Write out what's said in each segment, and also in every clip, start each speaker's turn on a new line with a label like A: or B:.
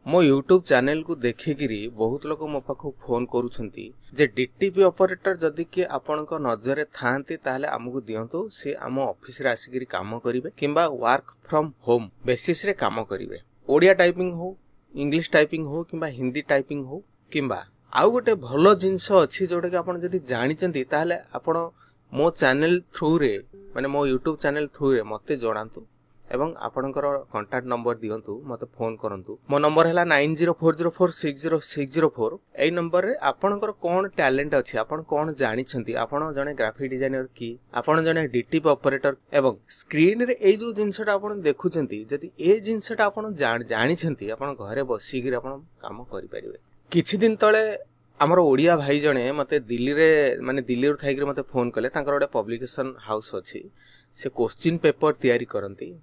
A: मो YouTube channel को देखिकी बहुत लोग मो पाखु फोन करुछंती जे डीटीपी ऑपरेटर जदि कि आपण नजर थांती ताहले आमको दियंतु से आम ऑफिस रे आसिक काम करिवे किंबा वर्क फ्रॉम होम बेसिस रे काम करिवे। ओडिया टाइपिंग हो, इंग्लिश टाइपिंग हो किंबा हिंदी टाइपिंग हो किंबा आउ गोटे भल जिनस अच्छी जोटा कि आपण जदि जानिचंती ताहले आपण मो चैनल थ्रू रे माने मो यूट्यूब चैनल थ्रू रे मते जणांतु एवं आपणकर कांटेक्ट नंबर दियंतु मते फोन करंतु। मो नंबर हैला 9040460604। एई नंबर रे आपणकर कोन टैलेंट अछि, आपण कोन जानिछंती, आपण जने ग्राफिक डिजाइनर की, आपण जने डीटीपी ऑपरेटर एवं स्क्रीन रे एई जो जिंसटा आपण देखुछंती जदि ए जिंसटा आपण जानिछंती आपण घरे बसी कि आपण काम करि परिबे। किछि दिन तळे हमर ओडिया भाई जने मते दिल्ली रे माने दिल्ली रो थाइक रे मते फोन कले। तांकर ओडे पब्लिकेशन हाउस अछि, से क्वेश्चन पेपर तयारी करंती,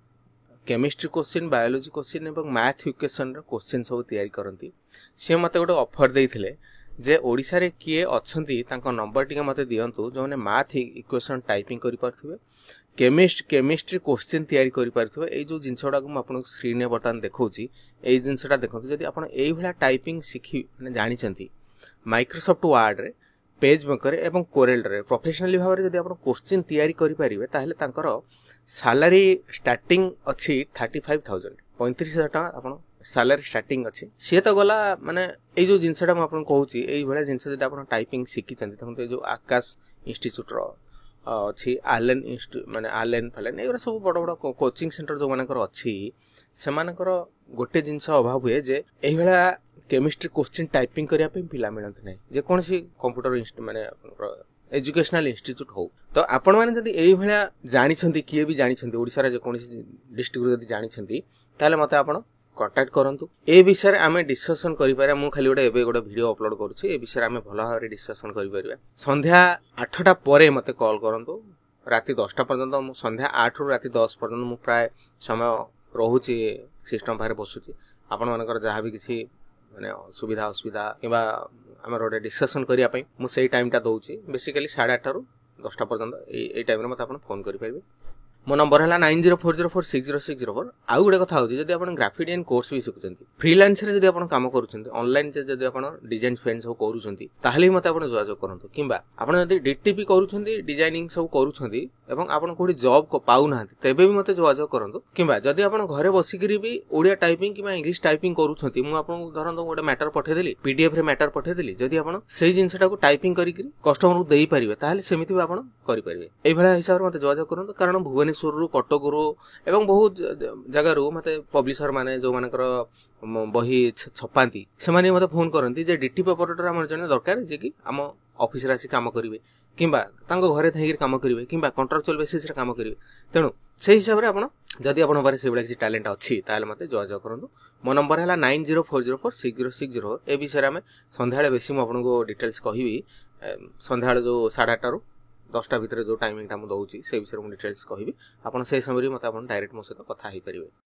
A: केमिस्ट्री क्वेश्चन, बायोलॉजी क्वेश्चन एवं मैथ इक्वेशन रो क्वेश्चन सब तयारी करंती। से मते गोटे ऑफर देइथिले जे ओडिसा रे किए अछंती तांको नंबर टिके मते दियंतु जो ने मैथ इक्वेशन टाइपिंग करि पारथुबे, केमिस्ट्री क्वेश्चन तयारी करि पारथुबे। ए जो जिंसडा को म आपन स्क्रीन रे बर्तमान देखौची, ए जिंसडा देखंतु जदि आपन एई भला टाइपिंग सिखि माने जानिचंती माइक्रोसॉफ्ट वर्ड रे, पेज मेकर एवं कोरेल रे प्रोफेशनली भाव रे जदि आपन क्वेश्चन तयारी करि परिबे ताहले तांकर सैलरी स्टार्टिंग अच्छी 35,000 35,000 टका आपन सैलरी स्टार्टिंग अच्छी। सी तो गला माने ए जो जिनसटा म आपन कहूची एई भला जिनस जदि आपन टाइपिंग सिखि चंती तखन ए जो आकाश इंस्टीट्यूट रो अच्छी आलेन माने आलेन फलेन एगरा सब बड़ बड़ कोचिंग सेंटर जो मानकर अच्छी से मानकर गोटे जिनस अभाव हुए जे एई भला केमिस्ट्री क्वेश्चन टाइपिंग करिया पे पिला मिलत नै जे कोनसी कंप्यूटर माने एजुकेशनल इंस्टीट्यूट हो। तो आपण माने जदि एई भला जानि छंती किए भी जानि छंती ओडिसा रे जे कोनसी डिस्ट्रिक्ट जदि जानि छंती ताले मते आपण कांटेक्ट करंतु। ए विषय रे आमे डिस्कशन करि पारे। मु खाली गोटे एबे गोटे वीडियो अपलोड करूची, ए विषय रे आमे भलो भाबरे डिस्कशन करि परिबा। संध्या 8टा परे मते कॉल करंतु। राति 10टा पर्यंत मु संध्या 8 रु राति 10 पर्यंत मु प्राय समय रहूची सिस्टम बारे बसुची। आपण मानकर जहा भी किछि माने सुविधा असुविधा किबा हमर गोटे डिस्कशन करिया पई मु सेही टाइम टा दउची। बेसिकली 8:30 रु 10टा पर्यंत ए टाइम रे मते आपण फोन करि परिबे। मो नंबर हैला 9040460604। आउ गोटे कथा होती जदि आपण ग्राफिक डिजाइन कोर्स भी शिखुचंती, फ्रीलांस रे जदि आपण काम करूचंती, ऑनलाइन जदि आपण डिजाइन फैन सब करूचंती ताहले मते आपण जोगाजोग करंतु। किंबा आपण जदि डीटीपी करूचंती, डिजाइनिंग सब करूचंती एवं आपण कोठी जॉब पाउ नाहंती तेबे भी मते जोगाजोग करंतु। किंबा जदि आपण घरे बसी करी भी ओडिया टाइपिंग किंबा इंग्लिश टाइपिंग करूचंती, मु आपण धरंतु गोटे मैटर पठे देली, पीडीएफ रे मैटर पठे देली, जदि आपण सेही जिंसटा को टाइपिंग करी कस्टमर को देई परिबे ताहले सेमिति भी आपण करि परिबे। एई भला हिसाब रे मते जोगाजोग करंतु। कारण भुवनेश्वर रु, कटक रु एवं बहुत जगह रु मते पब्लिशर माने जो मानकर बही छपांती से माने मते फोन करंती जे डीटीपी ऑपरेटर हमर जने दरकार जे कि हम ऑफिस रे आसी काम करिवे किंबा तांको घरे थाई काम करिवे किंबा कॉन्ट्रैक्चुअल बेसिस रे काम करिवे। तेनु सेही हिसाब रे आपण जदि आपण बारे से बडा कि टैलेंट अछि ताले मते जोगाजोग करंतु। मो नंबर हैला 9040460604। ए विषय रे हम संध्याळे बेसी मु आपन को डिटेल्स कहिबी। संध्याळे जो 8:30 रु 10टा भितर जो टाइमिंग टा मु दउची से विषय मु डिटेल्स कहिबी। आपण से समय रे मते आपण डायरेक्ट मो सहित कथा हेई परिबे।